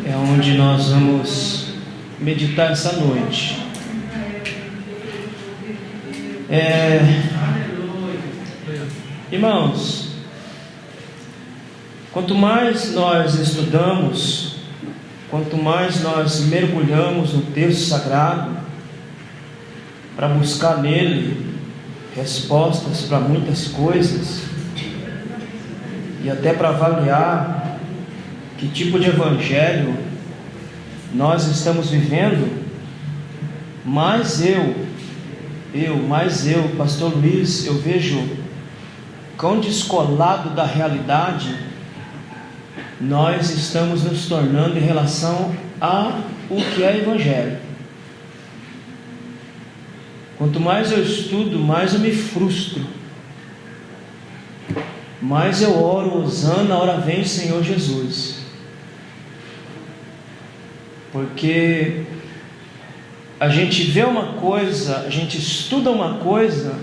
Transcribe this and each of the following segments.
é onde nós vamos meditar essa noite. Irmãos, quanto mais nós estudamos, quanto mais nós mergulhamos no texto sagrado para buscar nele respostas para muitas coisas e até para avaliar que tipo de evangelho nós estamos vivendo, mais eu, pastor Luiz, eu vejo quão descolado da realidade nós estamos nos tornando em relação a o que é evangelho. Quanto mais eu estudo, mais eu me frustro, mais eu oro, Hosana, hora vem Senhor Jesus, porque a gente vê uma coisa, a gente estuda uma coisa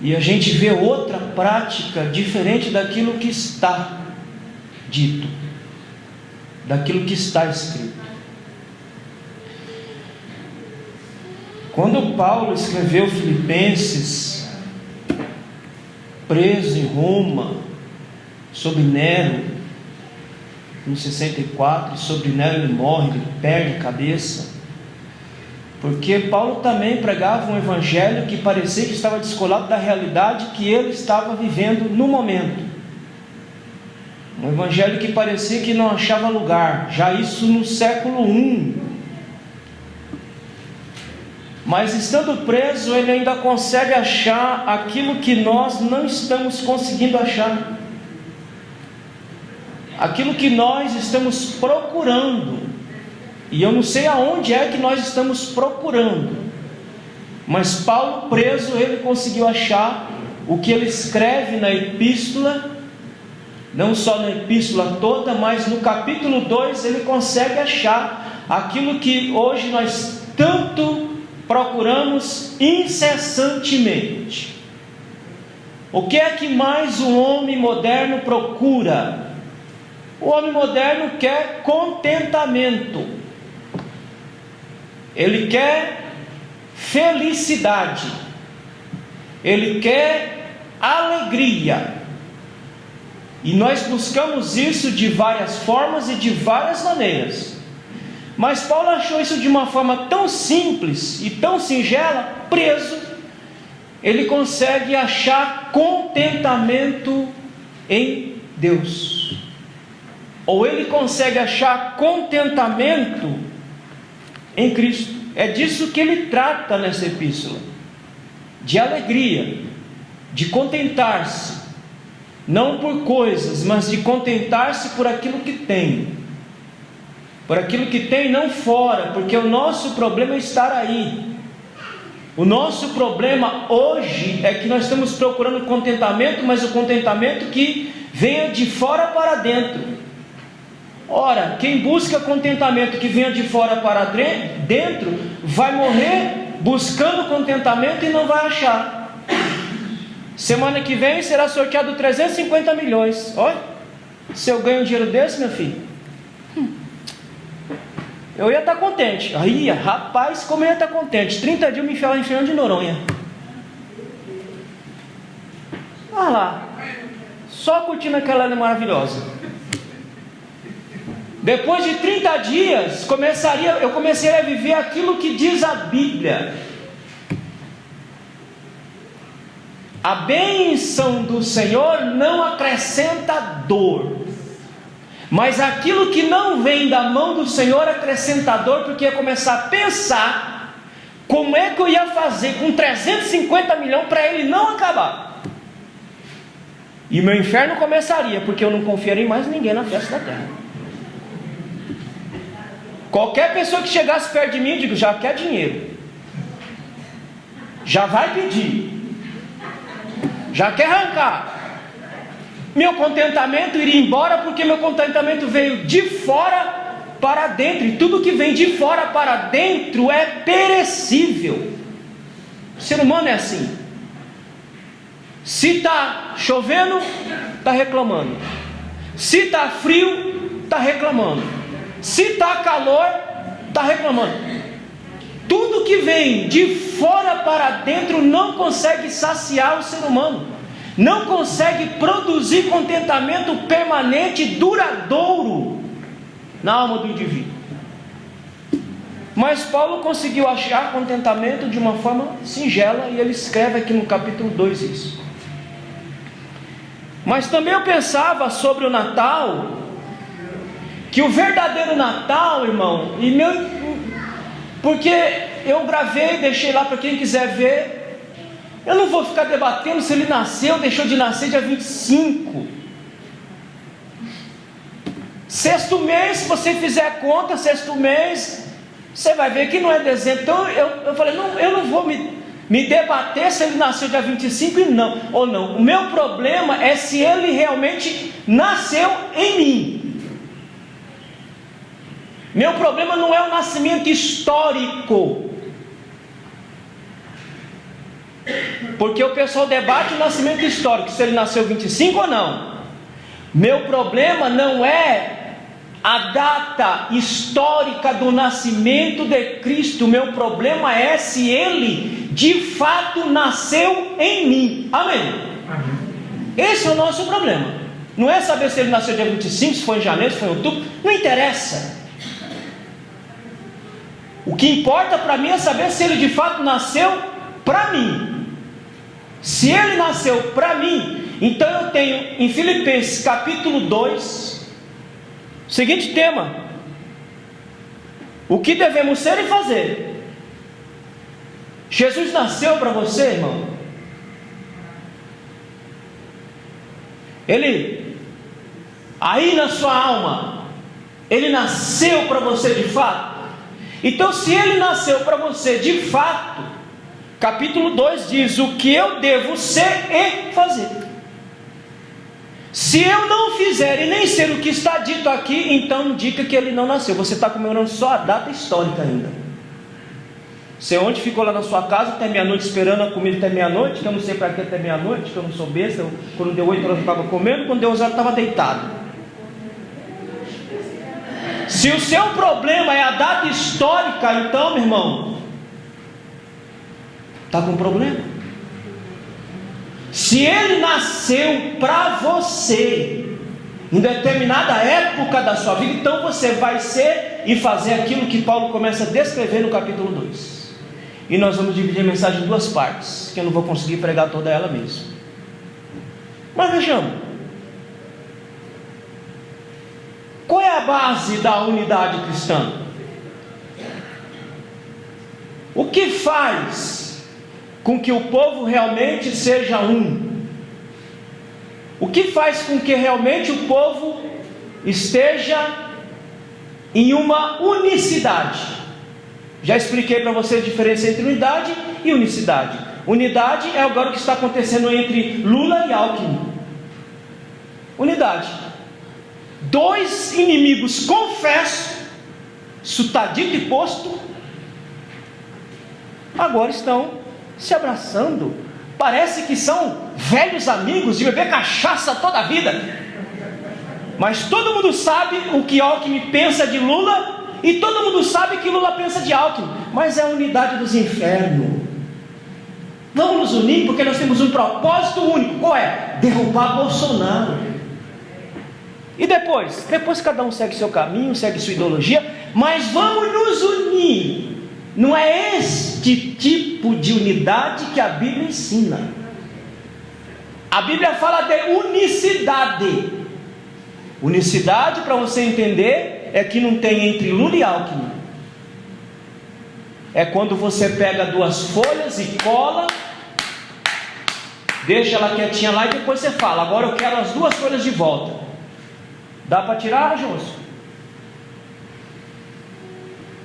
e a gente vê outra prática diferente daquilo que está dito, daquilo que está escrito. Quando Paulo escreveu Filipenses, preso em Roma, sob Nero, no 64, sobre Nero ele morre, ele perde a cabeça, porque Paulo também pregava um evangelho que parecia que estava descolado da realidade que ele estava vivendo no momento. Um evangelho que parecia que não achava lugar, já isso no século I. Mas estando preso, ele ainda consegue achar aquilo que nós não estamos conseguindo achar, aquilo que nós estamos procurando. E eu não sei aonde é que nós estamos procurando, mas Paulo preso, ele conseguiu achar o que ele escreve na epístola, não só na epístola toda, mas no capítulo 2 ele consegue achar aquilo que hoje nós tanto procuramos incessantemente. O que é que mais o homem moderno procura? O homem moderno quer contentamento, ele quer felicidade, ele quer alegria, e nós buscamos isso de várias formas e de várias maneiras. Mas Paulo achou isso de uma forma tão simples e tão singela. Preso, ele consegue achar contentamento em Deus, ou ele consegue achar contentamento em Cristo. É disso que ele trata nessa epístola, de alegria, de contentar-se, não por coisas, mas de contentar-se por aquilo que tem, por aquilo que tem não fora, porque o nosso problema é estar aí. O nosso problema hoje é que nós estamos procurando contentamento, mas o contentamento que venha de fora para dentro. Ora, quem busca contentamento que venha de fora para dentro, vai morrer buscando contentamento e não vai achar. Semana que vem será sorteado 350 milhões. Olha, se eu ganho um dinheiro desse, meu filho, eu ia estar contente. Aí, rapaz, como eu ia estar contente. 30 dias me enfiava em Fernando de Noronha. Olha lá, só curtindo aquela área maravilhosa. Depois de 30 dias, eu comecei a viver aquilo que diz a Bíblia. A bênção do Senhor não acrescenta dor, mas aquilo que não vem da mão do Senhor acrescenta dor, porque ia começar a pensar como é que eu ia fazer com 350 milhões para ele não acabar. E meu inferno começaria, porque eu não confiaria em mais ninguém na face da terra. Qualquer pessoa que chegasse perto de mim, eu digo, já quer dinheiro, já vai pedir, já quer arrancar. Meu contentamento iria embora, porque meu contentamento veio de fora para dentro, e tudo que vem de fora para dentro é perecível. O ser humano é assim. Se está chovendo, está reclamando. Se está frio, está reclamando. Se está calor, está reclamando. Tudo que vem de fora para dentro não consegue saciar o ser humano, não consegue produzir contentamento permanente, duradouro na alma do indivíduo. Mas Paulo conseguiu achar contentamento de uma forma singela, e ele escreve aqui no capítulo 2 isso. Mas também eu pensava sobre o Natal, que o verdadeiro Natal, irmão, porque eu gravei, deixei lá para quem quiser ver. Eu não vou ficar debatendo se ele nasceu ou deixou de nascer dia 25. Sexto mês, se você fizer a conta, sexto mês, você vai ver que não é dezembro. Então eu falei, não, eu não vou me debater se ele nasceu dia 25 ou não. O meu problema é se ele realmente nasceu em mim. Meu problema não é o nascimento histórico, porque o pessoal debate o nascimento histórico, se ele nasceu 25 ou não. Meu problema não é a data histórica do nascimento de Cristo. Meu problema é se ele de fato nasceu em mim. Amém? Esse é o nosso problema. Não é saber se ele nasceu dia 25, se foi em janeiro, se foi em outubro. Não interessa. O que importa para mim é saber se ele de fato nasceu para mim. Se ele nasceu para mim, então eu tenho em Filipenses capítulo 2 o seguinte tema: o que devemos ser e fazer. Jesus nasceu para você, irmão. Ele, aí na sua alma, ele nasceu para você de fato. Então, se ele nasceu para você de fato, capítulo 2 diz: o que eu devo ser e fazer. Se eu não fizer e nem ser o que está dito aqui, então indica que ele não nasceu. Você está comemorando só a data histórica ainda. Você ontem ficou lá na sua casa até meia-noite esperando a comida até meia-noite, que eu não sei para que até meia-noite, que eu não sou besta. Quando deu 8 horas eu estava comendo, quando deu 11 horas eu estava deitado. Se o seu problema é a data histórica, então, meu irmão, está com problema. Se ele nasceu para você em determinada época da sua vida, então você vai ser e fazer aquilo que Paulo começa a descrever no capítulo 2. E nós vamos dividir a mensagem em duas partes, que eu não vou conseguir pregar toda ela mesmo. Mas vejamos, qual é a base da unidade cristã? O que faz com que o povo realmente seja um? O que faz com que realmente o povo esteja em uma unicidade? Já expliquei para você a diferença entre unidade e unicidade. Unidade é agora o que está acontecendo entre Lula e Alckmin. Unidade. Dois inimigos confessos, isso está dito e posto, agora estão se abraçando. Parece que são velhos amigos de beber cachaça toda a vida. Mas todo mundo sabe o que Alckmin pensa de Lula, e todo mundo sabe que Lula pensa de Alckmin. Mas é a unidade dos infernos. Vamos nos unir porque nós temos um propósito único. Qual é? Derrubar Bolsonaro. E depois cada um segue seu caminho, segue sua ideologia, mas vamos nos unir. Não é este tipo de unidade que a Bíblia ensina. A Bíblia fala de unicidade. Unicidade, para você entender, é que não tem entre Lula e Alckmin. É quando você pega duas folhas e cola, deixa ela quietinha lá e depois você fala: agora eu quero as duas folhas de volta. Dá para tirar, João?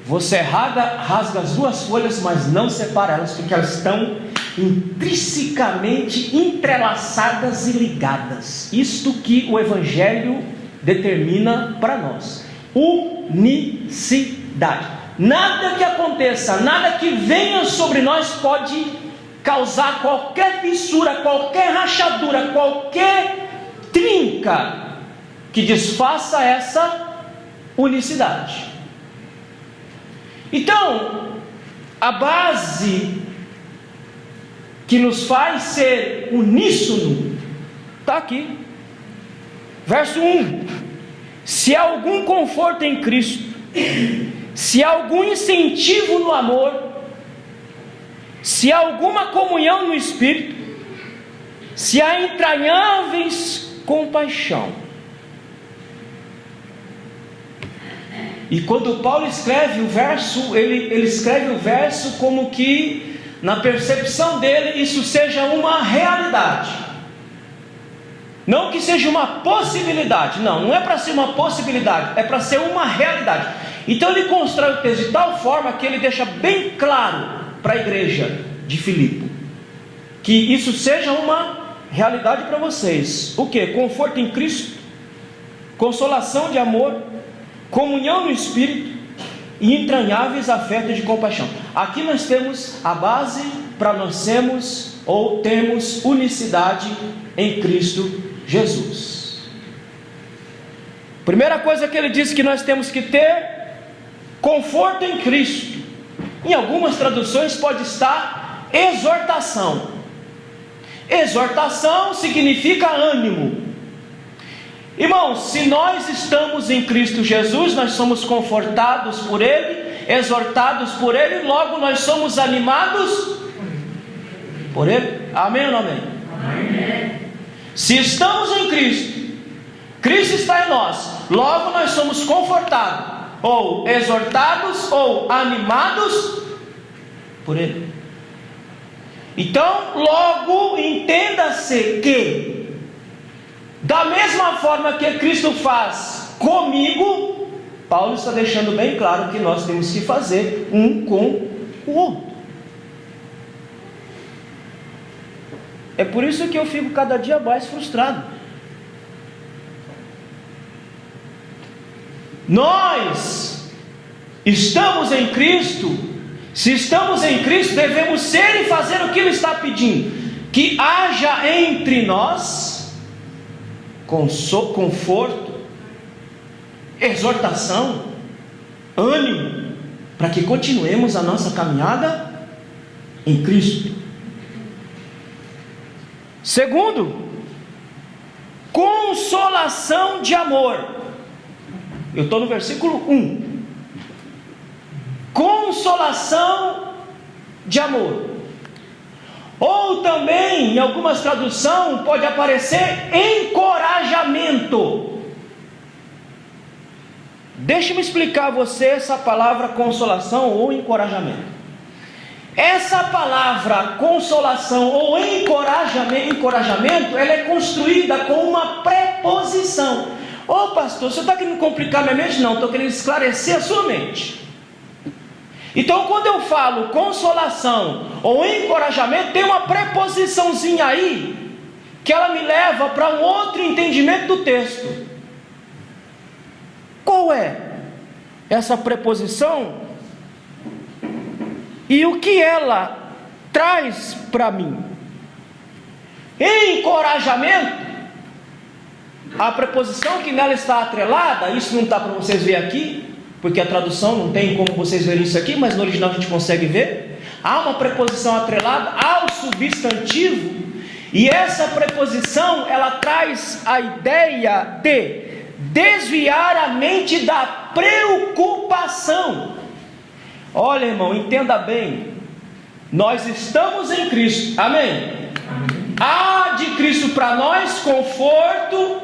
Você rasga as duas folhas, mas não separa elas, porque elas estão intrinsecamente entrelaçadas e ligadas. Isto que o Evangelho determina para nós: unicidade. Nada que aconteça, nada que venha sobre nós pode causar qualquer fissura, qualquer rachadura, qualquer trinca que desfaça essa unicidade. Então, a base que nos faz ser uníssono está aqui. Verso 1: se há algum conforto em Cristo, se há algum incentivo no amor, se há alguma comunhão no Espírito, se há entranháveis compaixão. E quando Paulo escreve o verso, ele escreve o verso como que, na percepção dele, isso seja uma realidade. Não que seja uma possibilidade, não é para ser uma possibilidade, é para ser uma realidade. Então ele constrói o texto de tal forma que ele deixa bem claro para a igreja de Filipe que isso seja uma realidade para vocês. O que? Conforto em Cristo, consolação de amor, comunhão no Espírito e entranháveis afetos de compaixão. Aqui nós temos a base para nós sermos ou termos unicidade em Cristo Jesus. Primeira coisa que ele diz que nós temos que ter: conforto em Cristo. Em algumas traduções pode estar exortação. Exortação significa ânimo. Irmãos, se nós estamos em Cristo Jesus, nós somos confortados por Ele, exortados por Ele, logo nós somos animados por Ele. Amém ou não amém? Amém. Se estamos em Cristo, Cristo está em nós, logo nós somos confortados, ou exortados, ou animados por Ele. Então, logo entenda-se que, da mesma forma que Cristo faz comigo, Paulo está deixando bem claro que nós temos que fazer um com o outro. É por isso que eu fico cada dia mais frustrado. Nós estamos em Cristo. Se estamos em Cristo, devemos ser e fazer o que Ele está pedindo: que haja entre nós conforto, exortação, ânimo, para que continuemos a nossa caminhada em Cristo. Segundo, consolação de amor. Eu estou no versículo 1. Consolação de amor. Ou também, em algumas traduções, pode aparecer encorajamento. Deixe-me explicar a você essa palavra consolação ou encorajamento. Essa palavra consolação ou encorajamento, ela é construída com uma preposição. Ô pastor, você está querendo complicar minha mente? Não, estou querendo esclarecer a sua mente. Então, quando eu falo consolação ou encorajamento, tem uma preposiçãozinha aí, que ela me leva para um outro entendimento do texto. Qual é essa preposição? E o que ela traz para mim? Encorajamento, a preposição que nela está atrelada, isso não está para vocês verem aqui, porque a tradução não tem como vocês verem isso aqui, mas no original a gente consegue ver. Há uma preposição atrelada ao substantivo, e essa preposição, ela traz a ideia de desviar a mente da preocupação. Olha, irmão, entenda bem, nós estamos em Cristo, amém? Há de Cristo para nós conforto,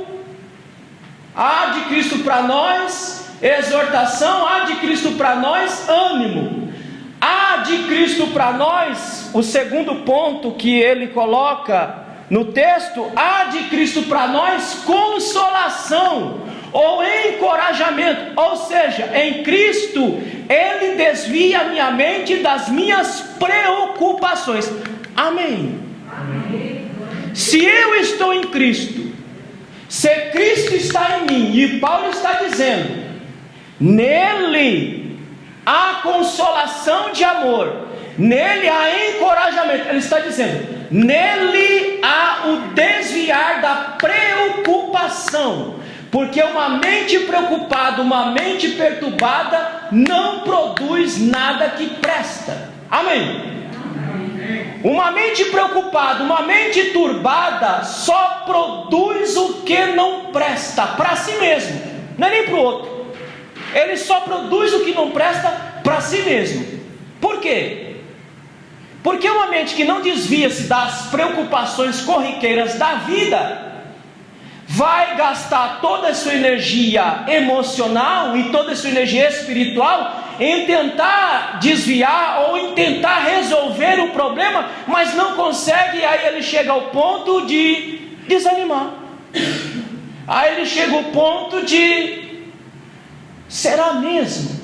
há de Cristo para nós exortação, há de Cristo para nós ânimo, há de Cristo para nós, o segundo ponto que ele coloca no texto, há de Cristo para nós consolação ou encorajamento. Ou seja, em Cristo Ele desvia a minha mente das minhas preocupações. Amém? Amém. Se eu estou em Cristo, se Cristo está em mim, e Paulo está dizendo, nele há consolação de amor, nele há encorajamento. Ele está dizendo, nele há o desviar da preocupação. Porque uma mente preocupada, uma mente perturbada, não produz nada que presta. Amém? Uma mente preocupada, uma mente turbada, só produz o que não presta para si mesmo, não é nem para o outro. Ele só produz o que não presta para si mesmo. Por quê? Porque uma mente que não desvia-se das preocupações corriqueiras da vida, vai gastar toda a sua energia emocional e toda a sua energia espiritual em tentar desviar ou em tentar resolver o problema, mas não consegue, e aí ele chega ao ponto de desanimar. Aí ele chega ao ponto de: será mesmo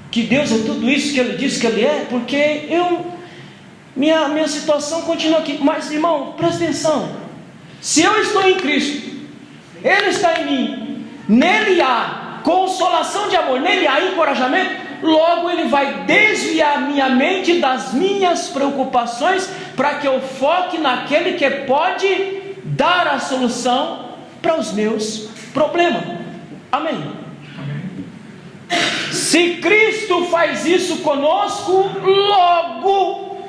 que Deus é tudo isso que Ele diz que Ele é? Porque minha situação continua aqui. Mas irmão, presta atenção. Se eu estou em Cristo, Ele está em mim, nele há consolação de amor, nele há encorajamento, logo Ele vai desviar minha mente das minhas preocupações, para que eu foque naquele que pode dar a solução para os meus problemas. Amém? Se Cristo faz isso conosco, logo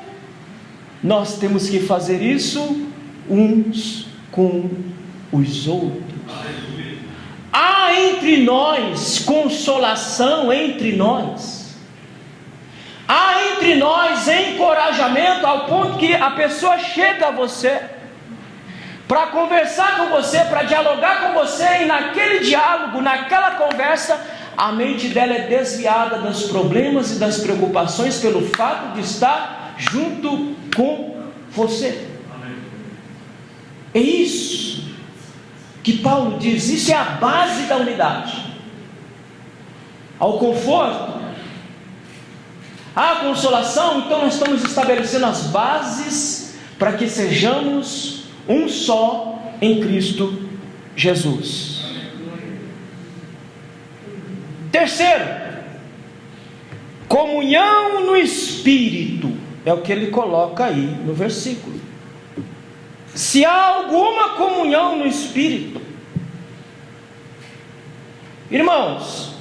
nós temos que fazer isso uns com os outros. Há entre nós consolação entre nós. Há entre nós encorajamento, ao ponto que a pessoa chega a você para conversar com você, para dialogar com você, e naquele diálogo, naquela conversa, a mente dela é desviada dos problemas e das preocupações pelo fato de estar junto com você. É isso que Paulo diz, isso é a base da unidade. Ao conforto, à consolação, então nós estamos estabelecendo as bases para que sejamos um só em Cristo Jesus. Terceiro, comunhão no Espírito, é o que ele coloca aí no versículo. Se há alguma comunhão no Espírito, irmãos,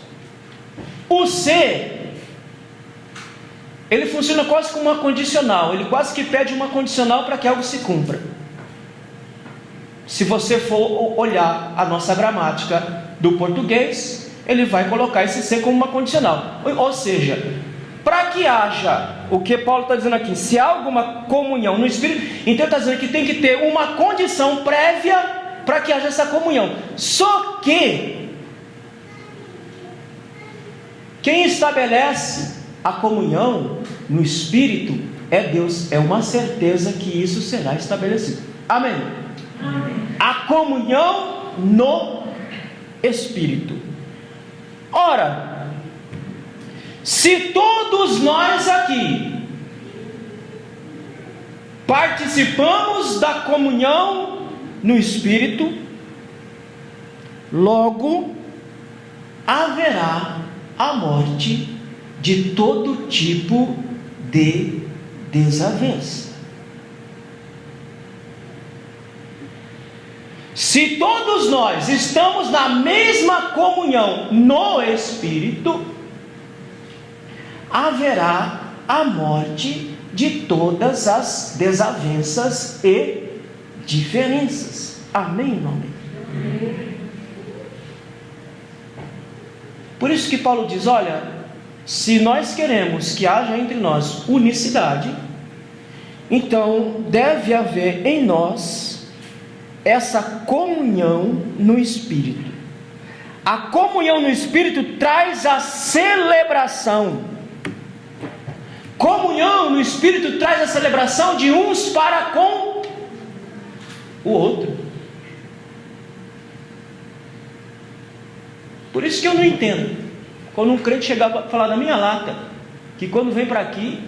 o ser, ele funciona quase como uma condicional, ele quase que pede uma condicional para que algo se cumpra. Se você for olhar a nossa gramática do português, ele vai colocar esse ser como uma condicional, ou seja, para que haja o que Paulo está dizendo aqui, se há alguma comunhão no Espírito, então ele está dizendo que tem que ter uma condição prévia para que haja essa comunhão. Só que quem estabelece a comunhão no Espírito é Deus, é uma certeza que isso será estabelecido. Amém? Amém. A comunhão no Espírito. Ora, se todos nós aqui participamos da comunhão no Espírito, logo haverá a morte de todo tipo de desavença. Se todos nós estamos na mesma comunhão no Espírito, haverá a morte de todas as desavenças e diferenças. Amém, irmão? Por isso que Paulo diz, olha, se nós queremos que haja entre nós unicidade, então deve haver em nós essa comunhão no Espírito. A comunhão no Espírito traz a celebração. Comunhão no Espírito traz a celebração de uns para com o outro. Por isso que eu não entendo quando um crente chegar a falar na minha lata, que quando vem para aqui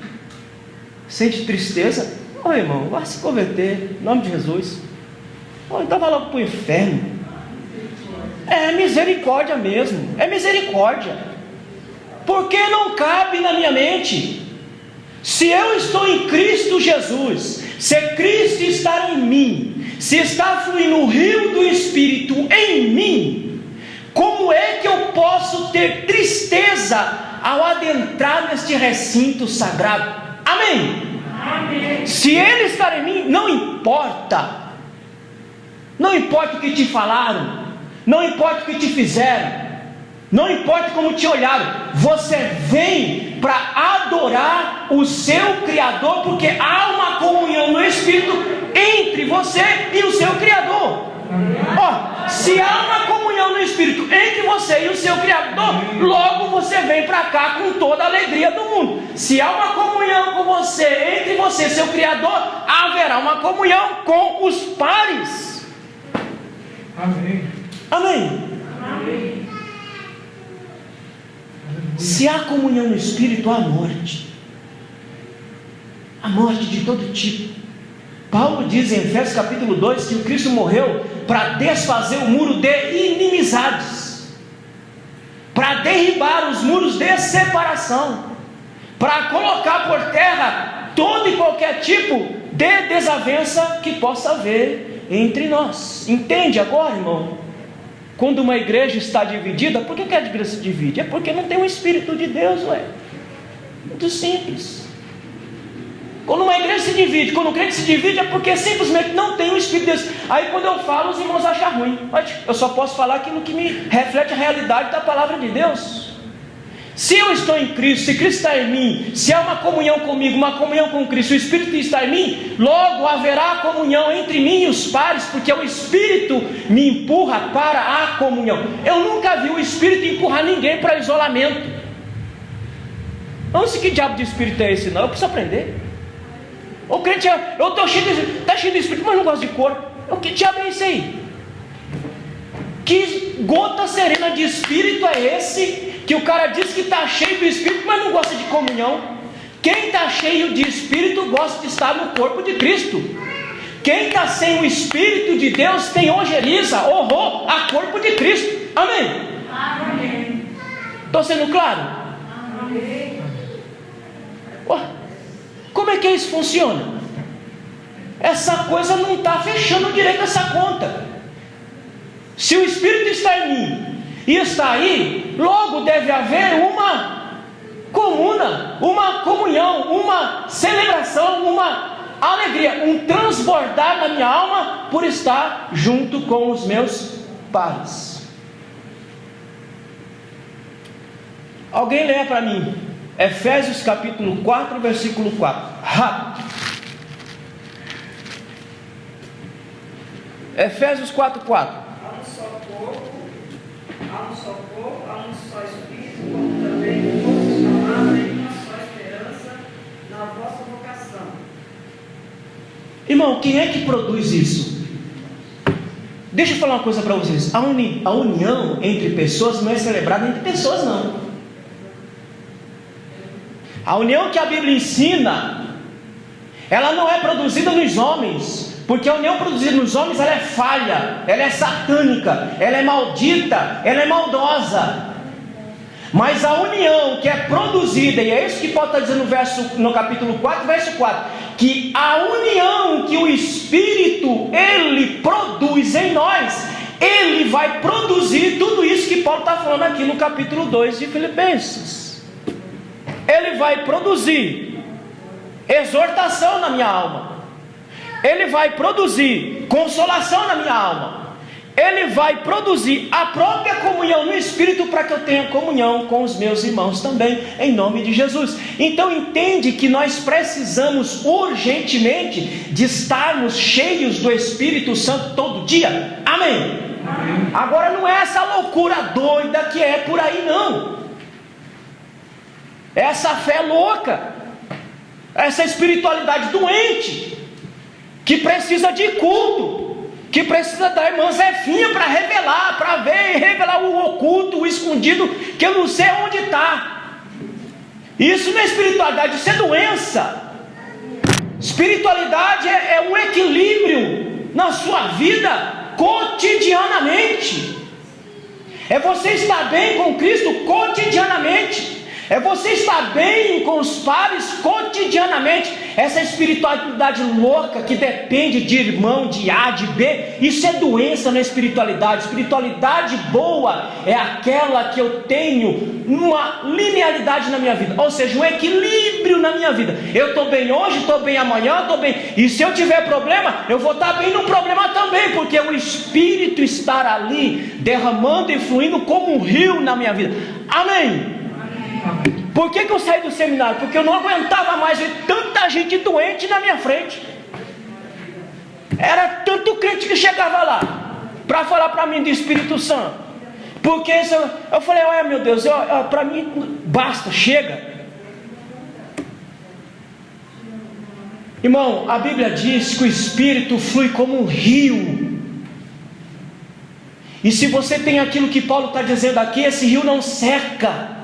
sente tristeza. Ô irmão, vai se converter em nome de Jesus. Então vai logo para o inferno. É misericórdia mesmo, é misericórdia. Porque não cabe na minha mente. Se eu estou em Cristo Jesus, se Cristo está em mim, se está fluindo o rio do Espírito em mim, como é que eu posso ter tristeza ao adentrar neste recinto sagrado? Amém? Amém. Se Ele está em mim, não importa o que te falaram, não importa o que te fizeram, não importa como te olharam, você vem para adorar o seu Criador, porque há uma comunhão no Espírito entre você e o seu Criador. Se há uma comunhão no Espírito entre você e o seu Criador, logo você vem para cá com toda a alegria do mundo. Se há uma comunhão com você, entre você e seu Criador, haverá uma comunhão com os pares. Amém. Amém. Amém. Se há comunhão no Espírito, há morte. Há morte de todo tipo. Paulo diz em Efésios capítulo 2 que o Cristo morreu para desfazer o muro de inimizades, para derribar os muros de separação, para colocar por terra todo e qualquer tipo de desavença que possa haver entre nós. Entende agora, irmão? Quando uma igreja está dividida, por que a igreja se divide? É porque não tem o Espírito de Deus, ué. Muito simples. Quando uma igreja se divide, quando um crente se divide, é porque simplesmente não tem o Espírito de Deus. Aí quando eu falo, os irmãos acham ruim. Eu só posso falar aquilo que me reflete a realidade da palavra de Deus. Se eu estou em Cristo, se Cristo está em mim, se há uma comunhão comigo, uma comunhão com Cristo, o Espírito está em mim, logo haverá comunhão entre mim e os pares, porque o Espírito me empurra para a comunhão. Eu nunca vi o Espírito empurrar ninguém para isolamento. Não sei que diabo de Espírito é esse, não. Eu preciso aprender. O crente, eu estou cheio de Espírito, mas não gosto de corpo. Que diabo é esse aí? Que gota serena de Espírito é esse? Que o cara diz que está cheio do Espírito, mas não gosta de comunhão. Quem está cheio de Espírito gosta de estar no corpo de Cristo. Quem está sem o Espírito de Deus tem ojeriza, horror a corpo de Cristo. Amém? Amém. Estou sendo claro? Amém. Como é que isso funciona? Essa coisa não está fechando direito essa conta. Se o Espírito está em mim e está aí, logo deve haver uma comuna, uma comunhão, uma celebração, uma alegria, um transbordar na minha alma por estar junto com os meus pares. Alguém leia para mim Efésios capítulo 4, versículo 4. Rápido. Efésios 4, 4. Há um só corpo, há um só Espírito, como também fostes chamados em uma só esperança na vossa vocação. Irmão, quem é que produz isso? Deixa eu falar uma coisa para vocês. A união entre pessoas não é celebrada entre pessoas, não. A união que a Bíblia ensina, ela não é produzida nos homens, porque a união produzida nos homens, ela é falha, ela é satânica, ela é maldita, ela é maldosa. Mas a união que é produzida, e é isso que Paulo está dizendo no capítulo 4, verso 4, que a união que o Espírito, ele produz em nós, ele vai produzir tudo isso que Paulo está falando aqui no capítulo 2 de Filipenses. Ele vai produzir exortação na minha alma, ele vai produzir consolação na minha alma, ele vai produzir a própria comunhão no Espírito, para que eu tenha comunhão com os meus irmãos também, em nome de Jesus. Então entende que nós precisamos urgentemente de estarmos cheios do Espírito Santo todo dia. Amém? Amém. Agora não é essa loucura doida que é por aí, não. Essa fé louca, essa espiritualidade doente, que precisa de culto, que precisa da irmã Zefinha para revelar, para ver e revelar o oculto, o escondido, que eu não sei onde está. Isso não é espiritualidade, isso é doença. Espiritualidade é um equilíbrio na sua vida cotidianamente. É você estar bem com Cristo cotidianamente. É você estar bem com os pares cotidianamente. Essa espiritualidade louca que depende de irmão, de A, de B, isso é doença na espiritualidade. Espiritualidade boa é aquela que eu tenho uma linearidade na minha vida, ou seja, um equilíbrio na minha vida. Eu estou bem hoje, estou bem amanhã, estou bem. E se eu tiver problema, eu vou estar bem no problema também, porque o Espírito está ali derramando e fluindo como um rio na minha vida. Amém. Por que eu saí do seminário? Porque eu não aguentava mais ver tanta gente doente na minha frente. Era tanto crente que chegava lá para falar para mim do Espírito Santo. Porque eu falei, olha meu Deus, para mim basta, chega. Irmão, a Bíblia diz que o Espírito flui como um rio. E se você tem aquilo que Paulo está dizendo aqui, esse rio não seca.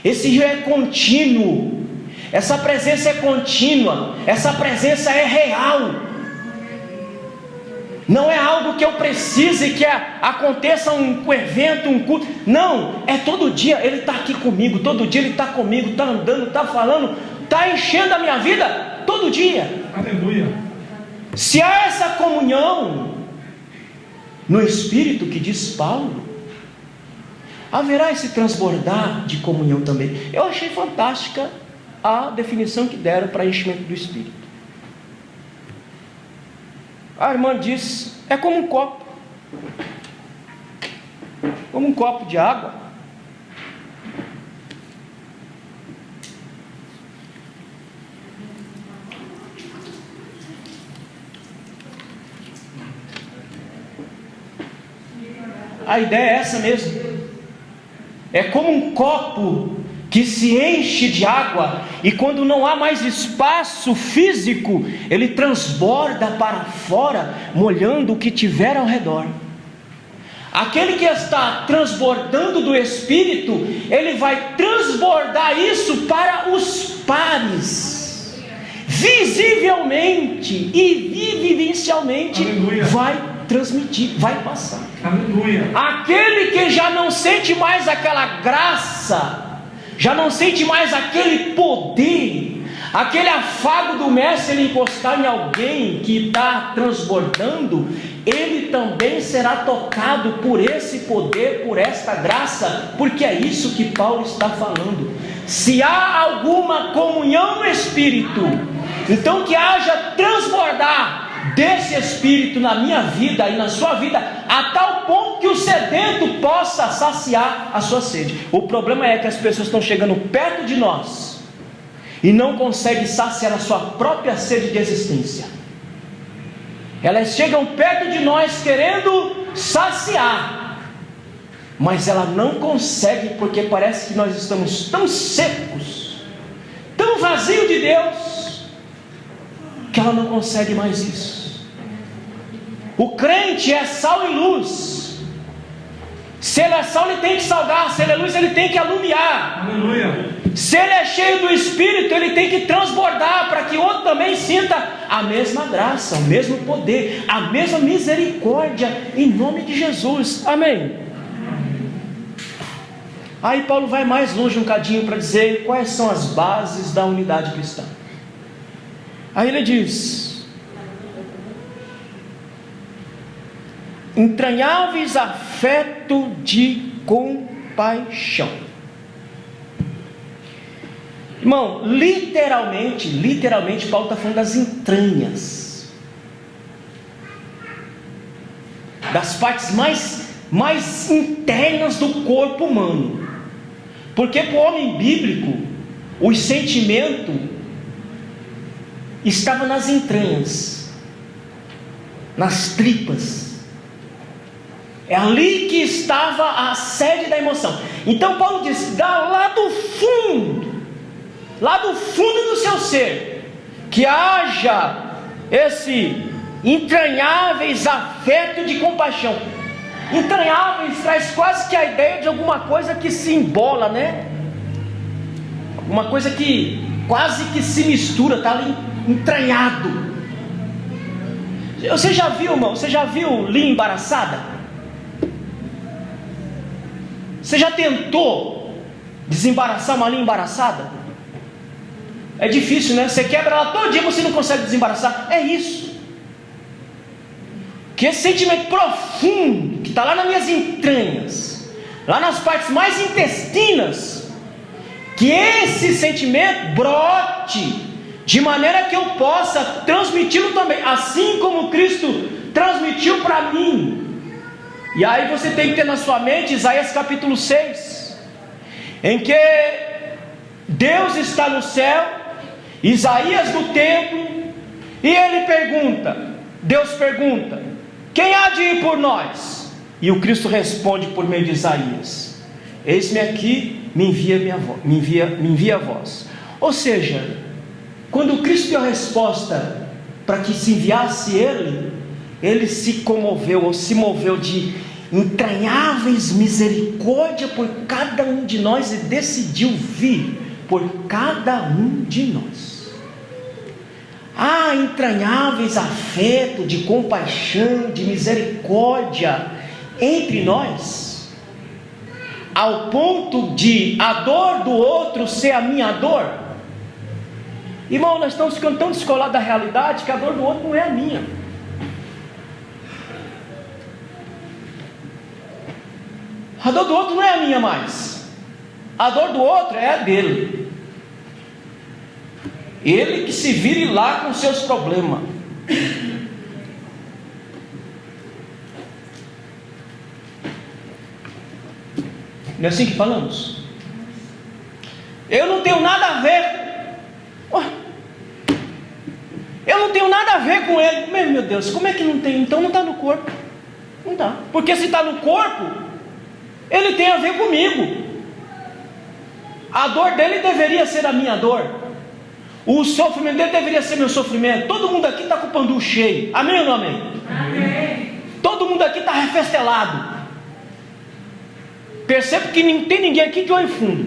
Esse rio é contínuo. Essa presença é contínua. Essa presença é real. Não é algo que eu precise que aconteça um evento, um culto. Não, é todo dia Ele está aqui comigo. Todo dia Ele está comigo, está andando, está falando, está enchendo a minha vida todo dia. Aleluia. Se há essa comunhão no Espírito que diz Paulo, haverá esse transbordar de comunhão também. Eu achei fantástica a definição que deram para enchimento do Espírito. A irmã diz, é como um copo. Como um copo de água. A ideia é essa mesmo. É como um copo que se enche de água, e quando não há mais espaço físico, ele transborda para fora, molhando o que tiver ao redor. Aquele que está transbordando do Espírito, ele vai transbordar isso para os pares, visivelmente e vivencialmente. Aleluia. Vai transmitir, vai passar. Aleluia. Aquele que já não sente mais aquela graça, já não sente mais aquele poder, aquele afago do mestre, ele encostar em alguém que está transbordando, ele também será tocado por esse poder, por esta graça, porque é isso que Paulo está falando. Se há alguma comunhão no Espírito, então que haja transbordar desse Espírito na minha vida e na sua vida, a tal ponto que o sedento possa saciar a sua sede. O problema é que as pessoas estão chegando perto de nós e não conseguem saciar a sua própria sede de existência. Elas chegam perto de nós querendo saciar, mas ela não consegue, porque parece que nós estamos tão secos, tão vazios de Deus, que ela não consegue mais isso. O crente é sal e luz. Se ele é sal, ele tem que salgar. Se ele é luz, ele tem que alumiar. Aleluia. Se ele é cheio do Espírito, ele tem que transbordar, para que o outro também sinta a mesma graça, o mesmo poder, a mesma misericórdia, em nome de Jesus. Amém. Aí Paulo vai mais longe um cadinho para dizer quais são as bases da unidade cristã. Aí ele diz: entranháveis afeto de compaixão. Irmão, literalmente Paulo está falando das entranhas, das partes mais internas do corpo humano. Porque para o homem bíblico, o sentimento estava nas entranhas, nas tripas. É ali que estava a sede da emoção. Então Paulo diz: lá do fundo do seu ser, que haja esse entranháveis afeto de compaixão. Entranháveis traz quase que a ideia de alguma coisa que se embola, né? Alguma coisa que quase que se mistura, está ali entranhado. Você já viu, irmão? Você já viu linha embaraçada? Você já tentou Desembaraçar uma linha embaraçada? É difícil, né? Você quebra ela todo dia, você não consegue desembaraçar. É isso. Que esse sentimento profundo, que está lá nas minhas entranhas, lá nas partes mais intestinas, que esse sentimento brote, de maneira que eu possa transmiti-lo também, assim como Cristo transmitiu para mim. E aí você tem que ter na sua mente Isaías capítulo 6, em que Deus está no céu, Isaías no templo, e ele pergunta, Deus pergunta: quem há de ir por nós? E o Cristo responde por meio de Isaías: eis-me aqui, me envia a vós. Ou seja, quando o Cristo deu a resposta para que se enviasse ele se comoveu, ou se moveu de entranháveis misericórdia por cada um de nós, e decidiu vir por cada um de nós. Há entranháveis afeto de compaixão, de misericórdia entre nós, ao ponto de a dor do outro ser a minha dor. Irmão, nós estamos ficando tão descolados da realidade que a dor do outro não é a minha. A dor do outro não é a minha mais. A dor do outro é a dele. Ele que se vire lá com seus problemas. Não é assim que falamos? Eu não tenho nada a ver. Eu não tenho nada a ver com ele. Meu Deus, como é que não tem? Então não está no corpo. Não está. Porque se está no corpo, ele tem a ver comigo. A dor dele deveria ser a minha dor. O sofrimento dele deveria ser meu sofrimento. Todo mundo aqui está com o pandu cheio. Amém ou não amém? Amém. Todo mundo aqui está refestelado. Percebo que não tem ninguém aqui de olho fundo.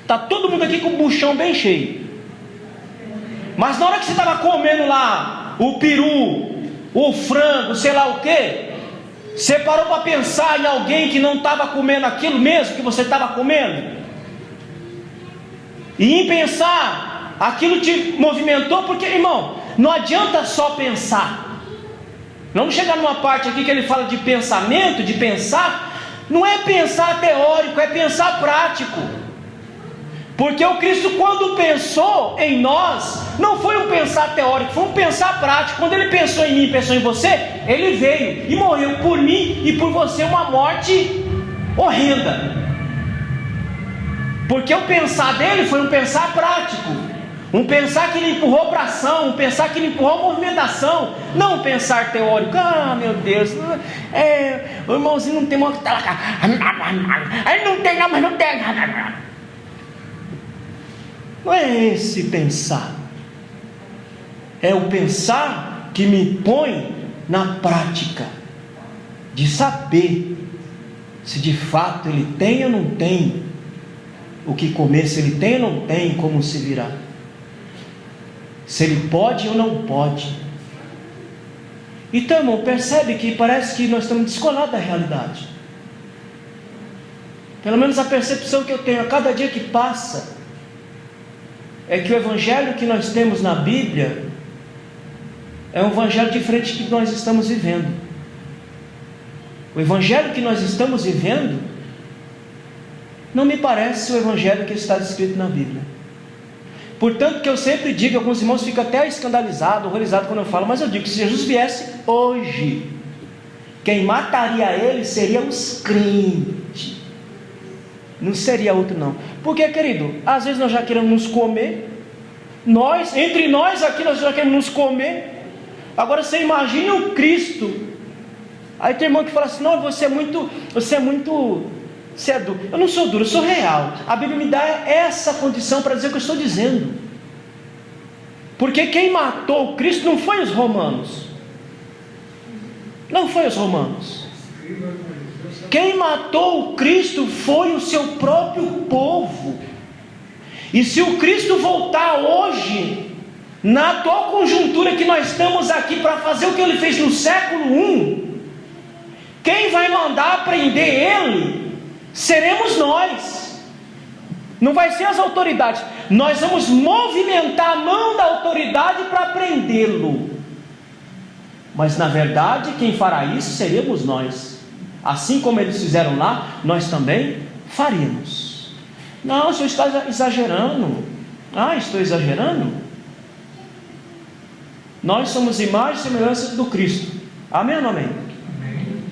Está todo mundo aqui com o buchão bem cheio. Mas na hora que você estava comendo lá o peru, o frango, sei lá o que, você parou para pensar em alguém que não estava comendo aquilo mesmo que você estava comendo? E em pensar, aquilo te movimentou, porque, irmão, não adianta só pensar. Vamos chegar numa parte aqui que ele fala de pensamento, de pensar. Não é pensar teórico, é pensar prático. Porque o Cristo, quando pensou em nós, não foi um pensar teórico, foi um pensar prático. Quando ele pensou em mim, pensou em você, ele veio e morreu por mim e por você uma morte horrenda. Porque o pensar dele foi um pensar prático, um pensar que ele empurrou para ação, um pensar que ele empurrou a movimentação, não um pensar teórico. Ah, meu Deus, o irmãozinho não tem uma... Aí não tem não, mas não tem. Não é esse pensar. É o pensar que me põe na prática, de saber se de fato ele tem ou não tem o que comer, se ele tem ou não tem como se virar, se ele pode ou não pode. Então, irmão, percebe que parece que nós estamos descolados da realidade. Pelo menos a percepção que eu tenho a cada dia que passa é que o evangelho que nós temos na Bíblia é um evangelho diferente do que nós estamos vivendo. O evangelho que nós estamos vivendo não me parece o evangelho que está descrito na Bíblia. Portanto, que eu sempre digo, alguns irmãos ficam até escandalizados, horrorizados quando eu falo, mas eu digo que se Jesus viesse hoje, quem mataria ele seria os crentes, não seria outro não. Porque, querido, às vezes nós já queremos nos comer, entre nós aqui nós já queremos nos comer. Agora você imagina o Cristo. Aí tem irmão que fala assim: não, você é muito duro. Eu não sou duro, eu sou real. A Bíblia me dá essa condição para dizer o que eu estou dizendo. Porque quem matou o Cristo não foi os romanos. Não foi os romanos. Quem matou o Cristo foi o seu próprio povo. E se o Cristo voltar hoje, na atual conjuntura que nós estamos aqui, para fazer o que ele fez no século I, quem vai mandar prender ele seremos nós. não vai ser as autoridades. Nós vamos movimentar a mão da autoridade para prendê-lo. Mas na verdade, quem fará isso seríamos nós. Assim como eles fizeram lá, nós também faríamos. Não, o senhor está exagerando. Ah, estou exagerando? Nós somos imagem e semelhança do Cristo. Amém ou não amém? Amém.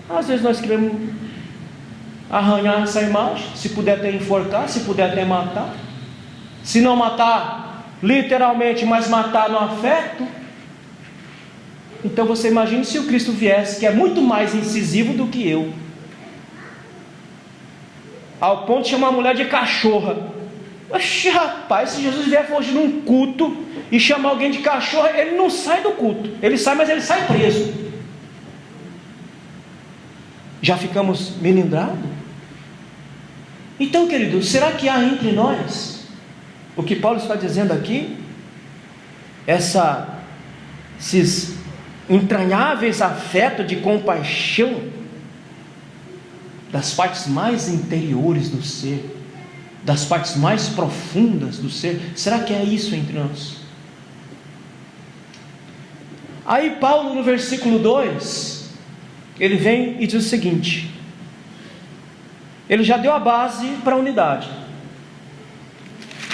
Às vezes nós queremos arranhar essa imagem, se puder até enforcar, se puder até matar. Se não matar literalmente, mas matar no afeto. Então você imagine se o Cristo viesse, que é muito mais incisivo do que eu, ao ponto de chamar a mulher de cachorra. Oxi, rapaz, se Jesus vier hoje num culto e chamar alguém de cachorra, ele não sai do culto. Ele sai, mas ele sai preso. Já ficamos melindrados? Então, queridos, será que há entre nós o que Paulo está dizendo aqui? Esses entranháveis afetos de compaixão das partes mais interiores do ser, das partes mais profundas do ser. Será que é isso entre nós? Aí Paulo, no versículo 2, ele vem e diz o seguinte: ele já deu a base para a unidade.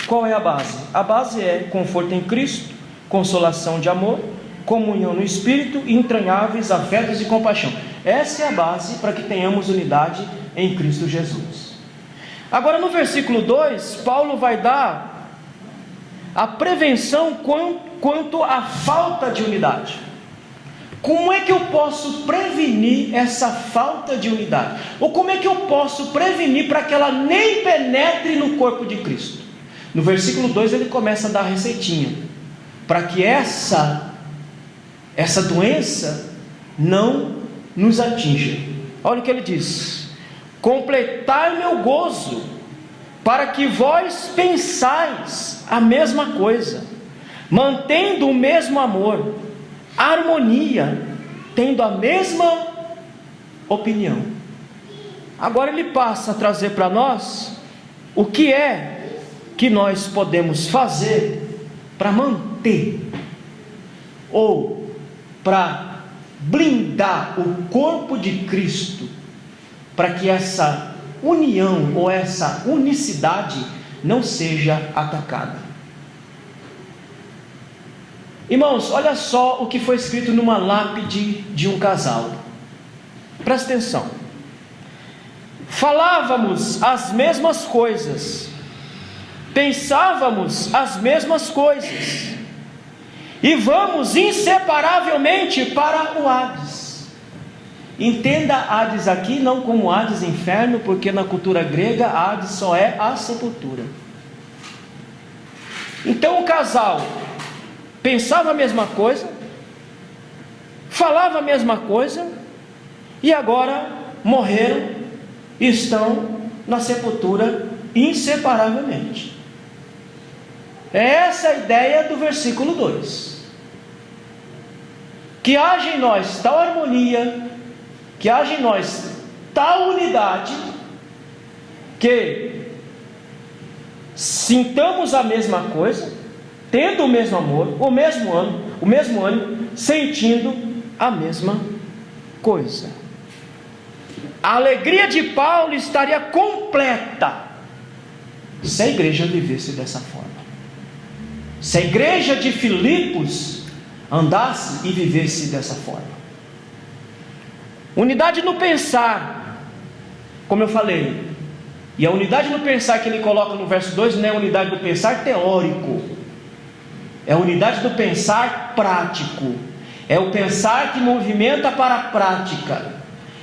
Qual é a base? A base é conforto em Cristo, consolação de amor, comunhão no Espírito, entranháveis afetos e compaixão. Essa é a base para que tenhamos unidade em Cristo Jesus. Agora no versículo 2, Paulo vai dar a prevenção quanto à falta de unidade. Como é que eu posso prevenir essa falta de unidade? Ou como é que eu posso prevenir para que ela nem penetre no corpo de Cristo? No versículo 2 ele começa a dar a receitinha, para que essa doença não nos atinja. Olha o que ele diz: completai meu gozo, para que vós pensais a mesma coisa, mantendo o mesmo amor, harmonia, tendo a mesma opinião. Agora ele passa a trazer para nós o que é que nós podemos fazer para manter ou para blindar o corpo de Cristo, para que essa união ou essa unicidade não seja atacada. Irmãos, olha só o que foi escrito numa lápide de um casal. Presta atenção. Falávamos as mesmas coisas, pensávamos as mesmas coisas, e vamos inseparavelmente para o Hades. Entenda Hades aqui não como Hades inferno, porque na cultura grega Hades só é a sepultura. Então o casal pensava a mesma coisa, falava a mesma coisa, e agora morreram e estão na sepultura inseparavelmente. É essa a ideia do versículo 2. Que haja em nós tal harmonia, que haja em nós tal unidade, que sintamos a mesma coisa, tendo o mesmo amor, o mesmo ânimo, sentindo a mesma coisa. A alegria de Paulo estaria completa se a igreja vivesse dessa forma. Se a igreja de Filipos andasse e vivesse dessa forma. Unidade no pensar, como eu falei, e a unidade no pensar que ele coloca no verso 2 não é a unidade do pensar teórico, é a unidade do pensar prático, é o pensar que movimenta para a prática,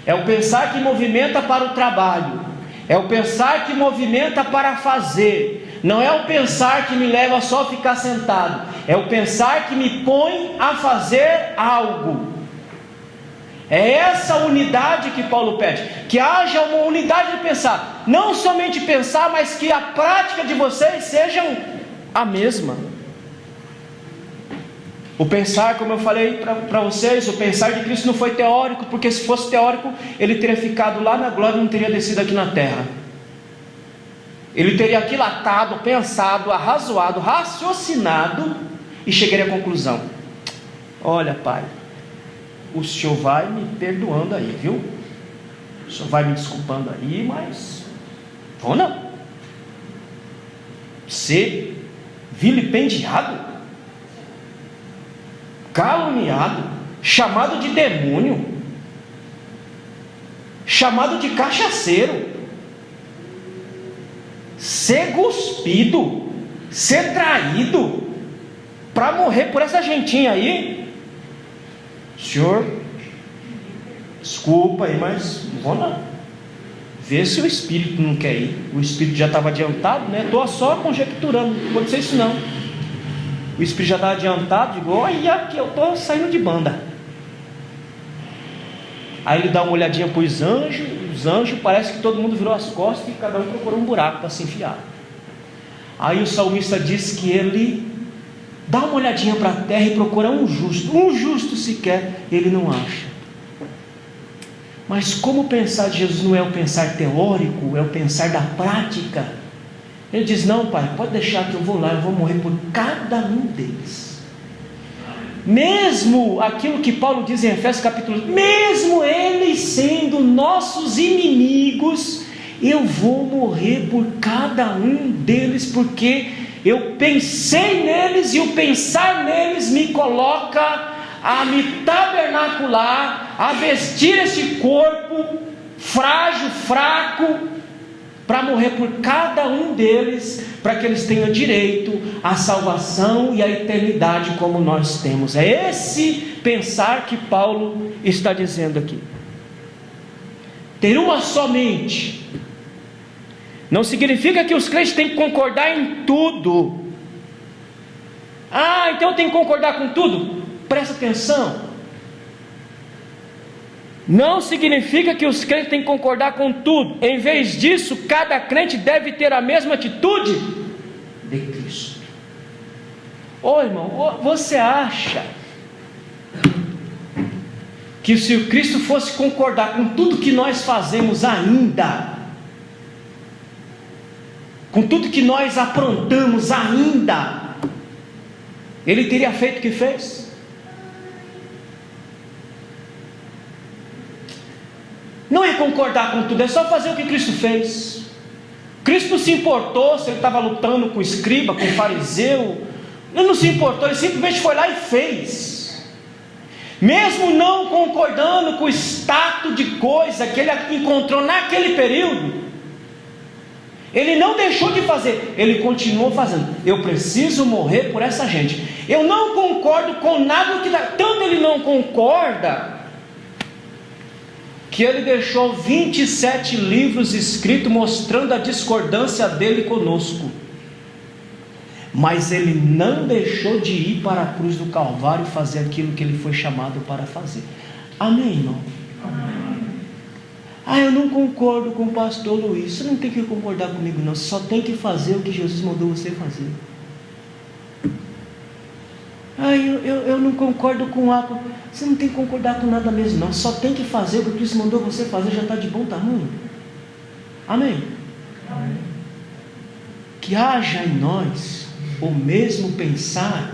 é o pensar que movimenta para o trabalho, é o pensar que movimenta para fazer. Não é o pensar que me leva só a ficar sentado, é o pensar que me põe a fazer algo. É essa unidade que Paulo pede, que haja uma unidade de pensar, não somente pensar, mas que a prática de vocês sejam a mesma. O pensar, como eu falei para vocês, o pensar de Cristo não foi teórico, porque se fosse teórico, ele teria ficado lá na glória e não teria descido aqui na terra. ele teria aquilatado, pensado, arrazoado, raciocinado e chegaria à conclusão: olha, Pai, o Senhor vai me perdoando aí, viu? O Senhor vai me desculpando aí, mas vou não. Ser vilipendiado, caluniado, chamado de demônio, chamado de cachaceiro, ser cuspido, ser traído, para morrer por essa gentinha aí. Senhor, desculpa aí, mas não vou não. Vê se o espírito não quer ir. O espírito já estava adiantado, né? Estou só conjecturando, não pode ser isso não. O espírito já estava adiantado, digo, olha aqui, eu estou saindo de banda. Aí ele dá uma olhadinha para os anjos, parece que todo mundo virou as costas e cada um procurou um buraco para se enfiar. Aí o salmista diz que ele dá uma olhadinha para a terra e procura um justo sequer ele não acha. Mas como o pensar de Jesus não é o pensar teórico, é o pensar da prática, ele diz: não, Pai, pode deixar que eu vou lá, eu vou morrer por cada um deles. Mesmo aquilo que Paulo diz em Efésios capítulo 1, mesmo eles sendo nossos inimigos, eu vou morrer por cada um deles, porque eu pensei neles, e o pensar neles me coloca a me tabernacular, a vestir esse corpo frágil, fraco, para morrer por cada um deles, para que eles tenham direito à salvação e à eternidade como nós temos. É esse pensar que Paulo está dizendo aqui. Ter uma só mente não significa que os crentes têm que concordar em tudo. Ah, então eu tenho que concordar com tudo? Presta atenção. Não significa que os crentes têm que concordar com tudo. Em vez disso, cada crente deve ter a mesma atitude de Cristo. Ô irmão, você acha que se o Cristo fosse concordar com tudo que nós fazemos ainda, com tudo que nós aprontamos ainda, ele teria feito o que fez? Não é concordar com tudo, é só fazer o que Cristo fez. Cristo não se importou se ele estava lutando com o escriba, com o fariseu. Ele não se importou, ele simplesmente foi lá e fez. Mesmo não concordando com o status de coisa que ele encontrou naquele período, ele não deixou de fazer, ele continuou fazendo. Eu preciso morrer por essa gente. Eu não concordo com nada que tanto ele não concorda, que ele deixou 27 livros escritos mostrando a discordância dele conosco. Mas ele não deixou de ir para a cruz do Calvário e fazer aquilo que ele foi chamado para fazer. Amém, irmão? Amém. Ah, eu não concordo com o pastor Luiz. Você não tem que concordar comigo não, você só tem que fazer o que Jesus mandou você fazer. Ah, eu não concordo com a... Você não tem que concordar com nada mesmo não, só tem que fazer o que Cristo mandou você fazer, já está de bom tamanho. Amém? Amém. Que haja em nós o mesmo pensar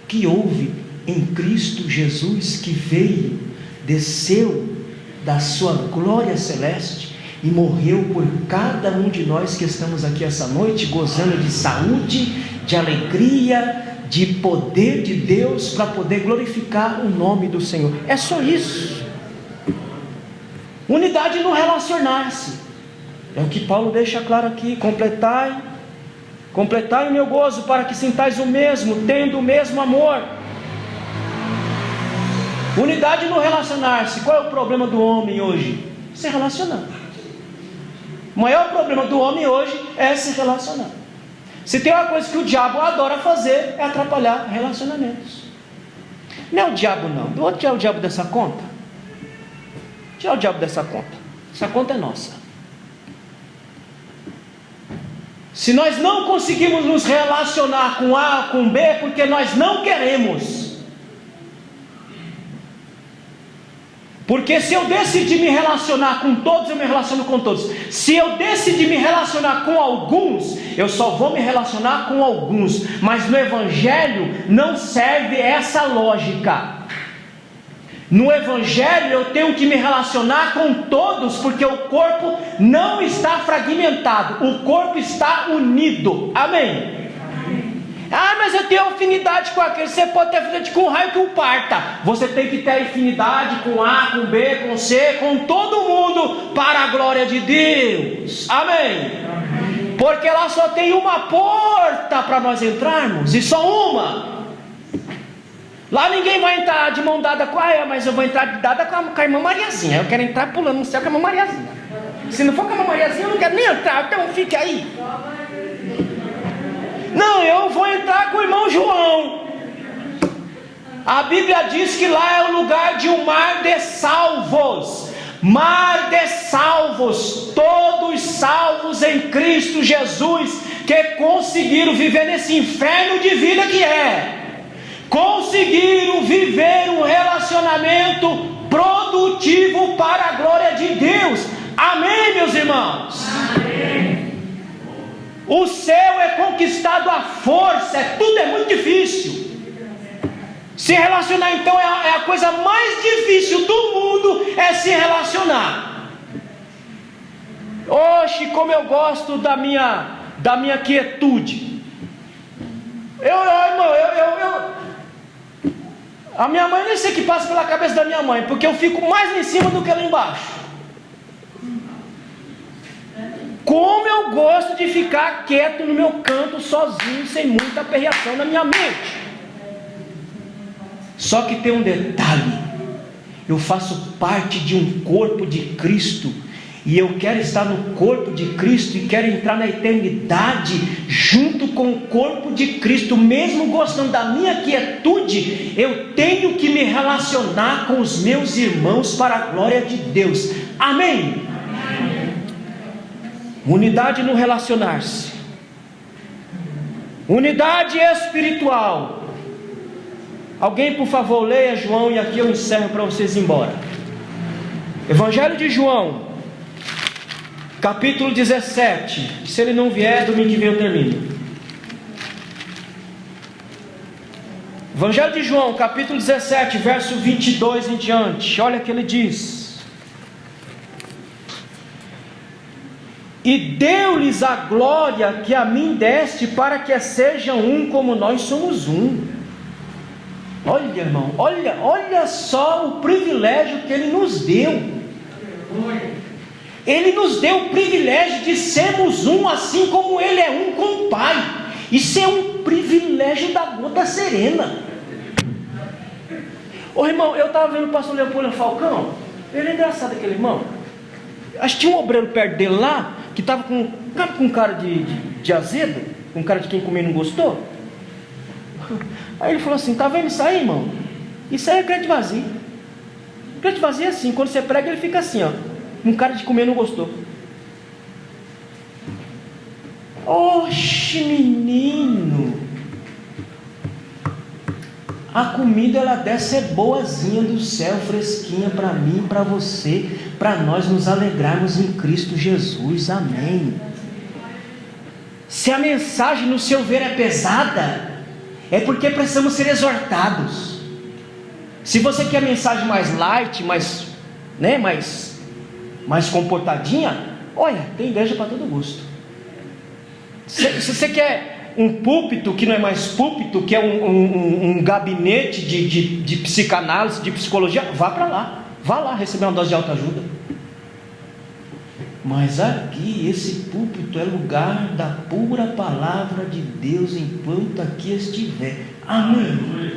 que houve em Cristo Jesus, que veio, desceu da sua glória celeste e morreu por cada um de nós que estamos aqui essa noite, gozando de saúde, de alegria, de poder de Deus, para poder glorificar o nome do Senhor. É só isso. Unidade no relacionar-se, é o que Paulo deixa claro aqui. Completai o meu gozo, para que sintais o mesmo, tendo o mesmo amor. Unidade no relacionar-se. Qual é o problema do homem hoje? Se relacionar. O maior problema do homem hoje é se relacionar. Se tem uma coisa que o diabo adora fazer, é atrapalhar relacionamentos. Não é o diabo não. Vou tirar o diabo dessa conta. Tirar o diabo dessa conta. Essa conta é nossa. Se nós não conseguimos nos relacionar com A, com B, é porque nós não queremos. Porque se eu decidir me relacionar com todos, eu me relaciono com todos. Se eu decidir me relacionar com alguns, eu só vou me relacionar com alguns. Mas no Evangelho não serve essa lógica. No Evangelho eu tenho que me relacionar com todos, porque o corpo não está fragmentado, o corpo está unido. Amém? Ah, mas eu tenho afinidade com aquele. Você pode ter afinidade com o raio que o parta. Você tem que ter afinidade com A, com B, com C, com todo mundo, para a glória de Deus. Amém? Porque lá só tem uma porta para nós entrarmos, e só uma. Lá ninguém vai entrar de mão dada com a mas eu vou entrar de dada com a irmã Mariazinha. Eu quero entrar pulando no céu com a irmã Mariazinha. Se não for com a irmã Mariazinha, eu não quero nem entrar, então fique aí. Não, eu vou entrar com o irmão João. A Bíblia diz que lá é o lugar de um mar de salvos. Mar de salvos, todos salvos em Cristo Jesus, que conseguiram viver nesse inferno de vida que é. Conseguiram viver um relacionamento produtivo para a glória de Deus. Amém, meus irmãos? Amém. O céu é conquistado à força, tudo é muito difícil. Se relacionar então é a coisa mais difícil do mundo, é se relacionar. Oxe, como eu gosto da minha quietude. A minha mãe, nem sei o que passa pela cabeça da minha mãe, porque eu fico mais lá em cima do que lá embaixo. Como eu gosto de ficar quieto no meu canto, sozinho, sem muita aperreação na minha mente. Só que tem um detalhe: eu faço parte de um corpo de Cristo, e eu quero estar no corpo de Cristo, e quero entrar na eternidade junto com o corpo de Cristo. Mesmo gostando da minha quietude, eu tenho que me relacionar com os meus irmãos para a glória de Deus. Amém? Unidade no relacionar-se, unidade espiritual. Alguém, por favor, leia João, e aqui eu encerro para vocês ir embora. Evangelho de João, capítulo 17. Se ele não vier, domingo que vem eu termino. Evangelho de João, capítulo 17, verso 22 em diante. Olha o que ele diz: e deu-lhes a glória que a mim deste, para que sejam um como nós somos um. Olha, irmão, olha só o privilégio que ele nos deu. Ele nos deu o privilégio de sermos um, assim como ele é um com o Pai. Isso é um privilégio da gota serena. Ô irmão, eu estava vendo o pastor Leopoldo Falcão. Ele é engraçado, aquele irmão. Acho que tinha um obreiro perto dele lá, que estava com cara de azedo, com cara de quem comeu e não gostou. Aí ele falou assim: tá vendo isso aí, irmão? Isso aí é crente vazio. Crente vazio é assim, quando você prega ele fica assim, ó, com cara de comer e não gostou. Oxe, menino, a comida ela deve ser boazinha do céu, fresquinha para mim, para você, para nós nos alegrarmos em Cristo Jesus. Amém. Se a mensagem no seu ver é pesada, é porque precisamos ser exortados. Se você quer a mensagem mais light, mais comportadinha, olha, tem igreja para todo gosto. Se você quer um púlpito que não é mais púlpito, que é um gabinete de psicanálise, de psicologia, vá para lá. Vá lá receber uma dose de autoajuda. Mas aqui, esse púlpito é lugar da pura palavra de Deus enquanto aqui estiver. Amém.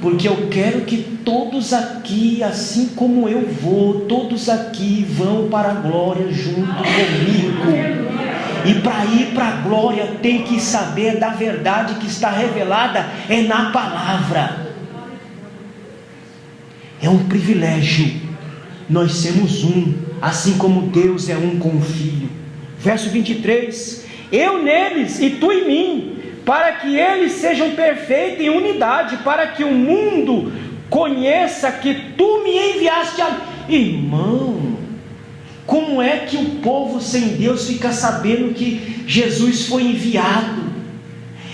Porque eu quero que todos aqui, assim como eu vou, todos aqui vão para a glória junto comigo. E para ir para a glória tem que saber da verdade que está revelada na palavra. É um privilégio nós sermos um, assim como Deus é um com o Filho. Verso 23: eu neles e tu em mim, para que eles sejam perfeitos em unidade, para que o mundo conheça que tu me enviaste. Irmão, como é que o povo sem Deus fica sabendo que Jesus foi enviado?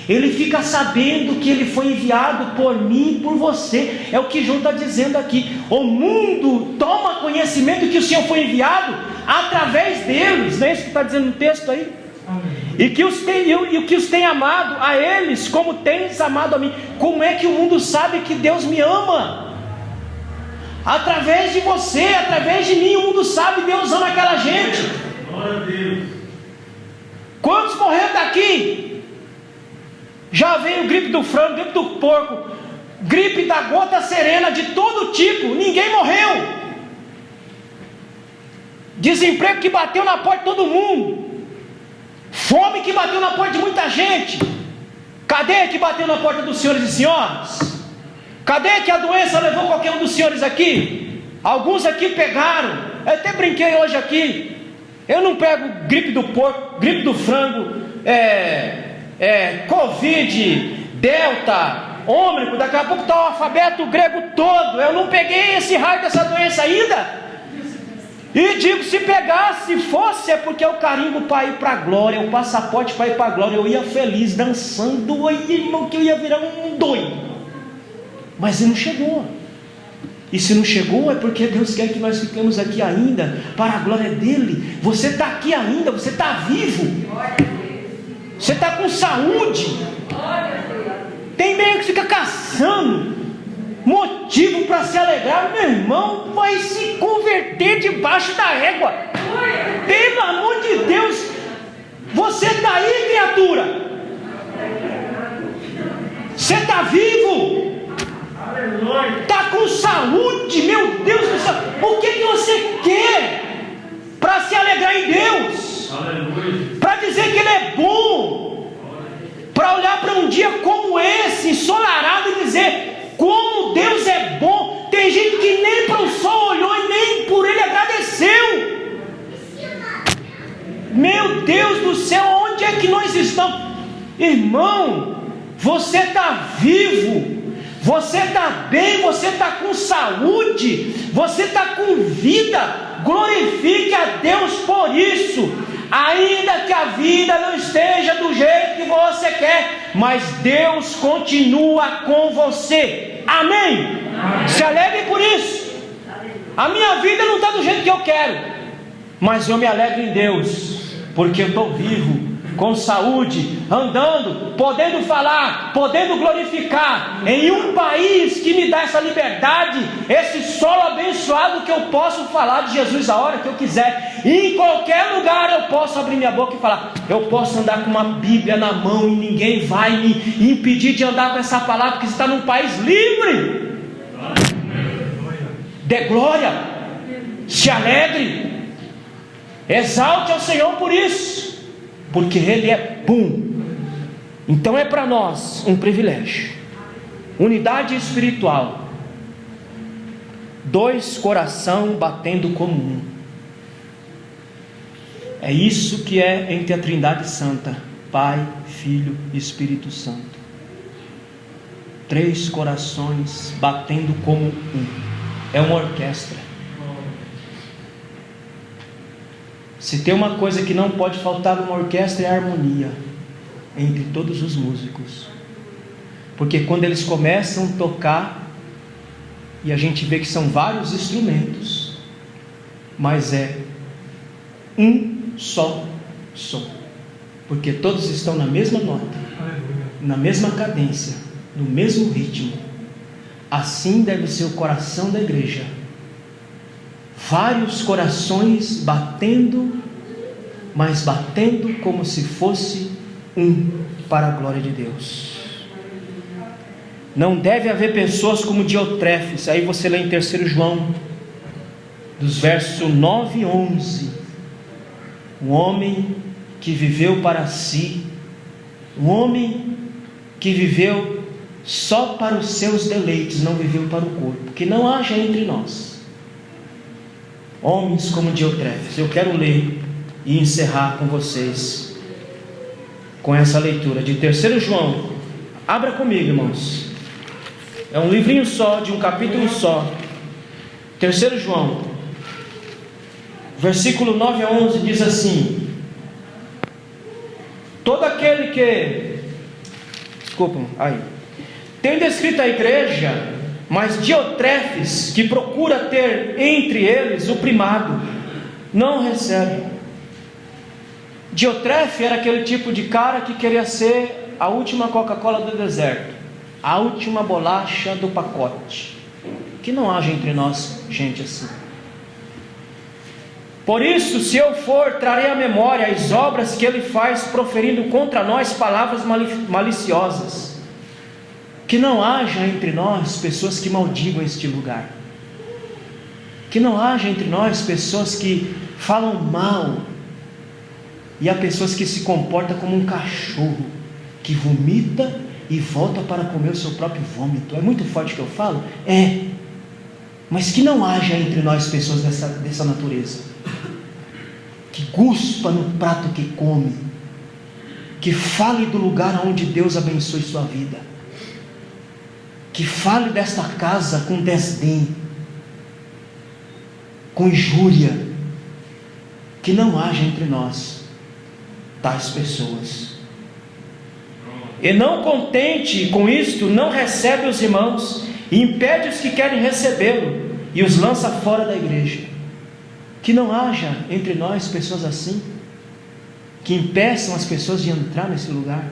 Ele fica sabendo que Ele foi enviado por mim e por você. É o que João está dizendo aqui. O mundo toma conhecimento que o Senhor foi enviado através deles. Não é isso que está dizendo no texto aí? E que os tem amado a eles como tens amado a mim. Como é que o mundo sabe que Deus me ama? Através de você, através de mim. O mundo sabe que Deus ama aquela gente. Glória a Deus. Quantos morreram daqui? Já veio gripe do frango, gripe do porco, gripe da gota serena, de todo tipo. Ninguém morreu. Desemprego que bateu na porta de todo mundo. Fome que bateu na porta de muita gente. Cadê que bateu na porta dos senhores e senhoras? Cadê que a doença levou qualquer um dos senhores aqui? Alguns aqui pegaram. Eu até brinquei hoje aqui. Eu não pego gripe do porco, gripe do frango, Covid, Delta, Ômicron. Daqui a pouco está o alfabeto grego todo. Eu não peguei esse raio dessa doença ainda. E digo, se pegasse, fosse, é porque é o carimbo para ir para a glória, o passaporte para ir para a glória. Eu ia feliz, dançando, aí, irmão, que eu ia virar um doido. Mas ele não chegou. E se não chegou, é porque Deus quer que nós fiquemos aqui ainda, para a glória dEle. Você está aqui ainda, você está vivo. Você está com saúde. Tem meio que fica caçando motivo para se alegrar. Meu irmão vai se converter debaixo da égua. Pelo amor de Deus. Você está aí, criatura. Você está vivo. Está com saúde. Meu Deus do céu. O que você quer para se alegrar em Deus? Para dizer que Ele é bom, para olhar para um dia como esse, ensolarado, e dizer como Deus é bom. Tem gente que nem para o sol olhou e nem por Ele agradeceu. Meu Deus do céu, onde é que nós estamos? Irmão, você está vivo, você está bem, você está com saúde, você está com vida. Glorifique a Deus por isso. Ainda que a vida não esteja do jeito que você quer, mas Deus continua com você. Amém? Se alegre por isso. A minha vida não está do jeito que eu quero, mas eu me alegro em Deus, porque eu estou vivo, com saúde, andando, podendo falar, podendo glorificar, em um país que me dá essa liberdade, esse solo abençoado, que eu posso falar de Jesus a hora que eu quiser. Em qualquer lugar eu posso abrir minha boca e falar. Eu posso andar com uma Bíblia na mão e ninguém vai me impedir de andar com essa palavra, porque você está num país livre. Dê glória, se alegre, exalte ao Senhor por isso, porque Ele é bom. Então é para nós um privilégio. Unidade espiritual, dois coração batendo como um. É isso que é entre a Trindade Santa, Pai, Filho e Espírito Santo. Três corações batendo como um. É uma orquestra. Se tem uma coisa que não pode faltar numa orquestra, é a harmonia entre todos os músicos. Porque quando eles começam a tocar, e a gente vê que são vários instrumentos, mas é um só som, porque todos estão na mesma nota, na mesma cadência, no mesmo ritmo. Assim deve ser o coração da igreja. Vários corações batendo, mas batendo como se fosse um, para a glória de Deus. Não deve haver pessoas como Diotrefes. Aí você lê em 3 João, dos versos 9 e 11. Um homem que viveu para si, um homem que viveu só para os seus deleites, não viveu para o corpo. Que não haja entre nós homens como Diotrefes. Eu quero ler e encerrar com vocês com essa leitura de 3 João. Abra comigo, irmãos. É um livrinho só, de um capítulo só. 3 João. versículo 9 a 11 diz assim: todo aquele que, tem descrito a igreja, mas Diotrefes, que procura ter entre eles o primado, não recebe. Diotrefes era aquele tipo de cara que queria ser a última Coca-Cola do deserto, a última bolacha do pacote. Que não haja entre nós gente assim. Por isso, se eu for, trarei à memória as obras que ele faz, proferindo contra nós palavras maliciosas. Que não haja entre nós pessoas que maldigam este lugar. Que não haja entre nós pessoas que falam mal. E há pessoas que se comportam como um cachorro, que vomita e volta para comer o seu próprio vômito. É muito forte o que eu falo? É. Mas que não haja entre nós pessoas dessa natureza. Que guspa no prato que come. Que fale do lugar onde Deus abençoe sua vida. Que fale desta casa com desdém, com injúria. Que não haja entre nós tais pessoas. E não contente com isto, não recebe os irmãos, e impede os que querem recebê-lo, e os lança fora da igreja. Que não haja entre nós pessoas assim, que impeçam as pessoas de entrar nesse lugar.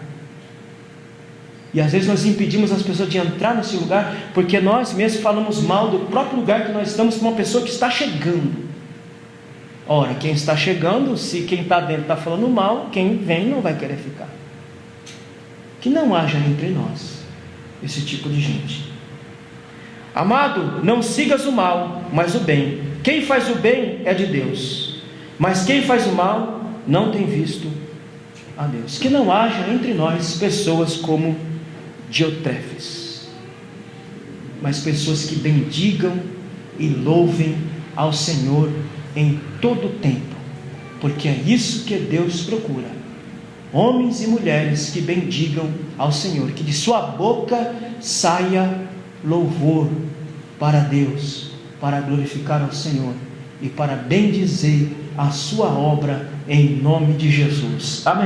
E às vezes nós impedimos as pessoas de entrar nesse lugar, porque nós mesmos falamos mal do próprio lugar que nós estamos com uma pessoa que está chegando. Ora, quem está chegando, se quem está dentro está falando mal, quem vem não vai querer ficar. Que não haja entre nós esse tipo de gente. Amado, não sigas o mal, mas o bem. Quem faz o bem é de Deus, mas quem faz o mal não tem visto a Deus. Que não haja entre nós pessoas como Diotrefes, mas pessoas que bendigam e louvem ao Senhor em todo o tempo, porque é isso que Deus procura: homens e mulheres que bendigam ao Senhor, que de sua boca saia louvor para Deus, para glorificar ao Senhor e para bendizer a sua obra em nome de Jesus. Amém.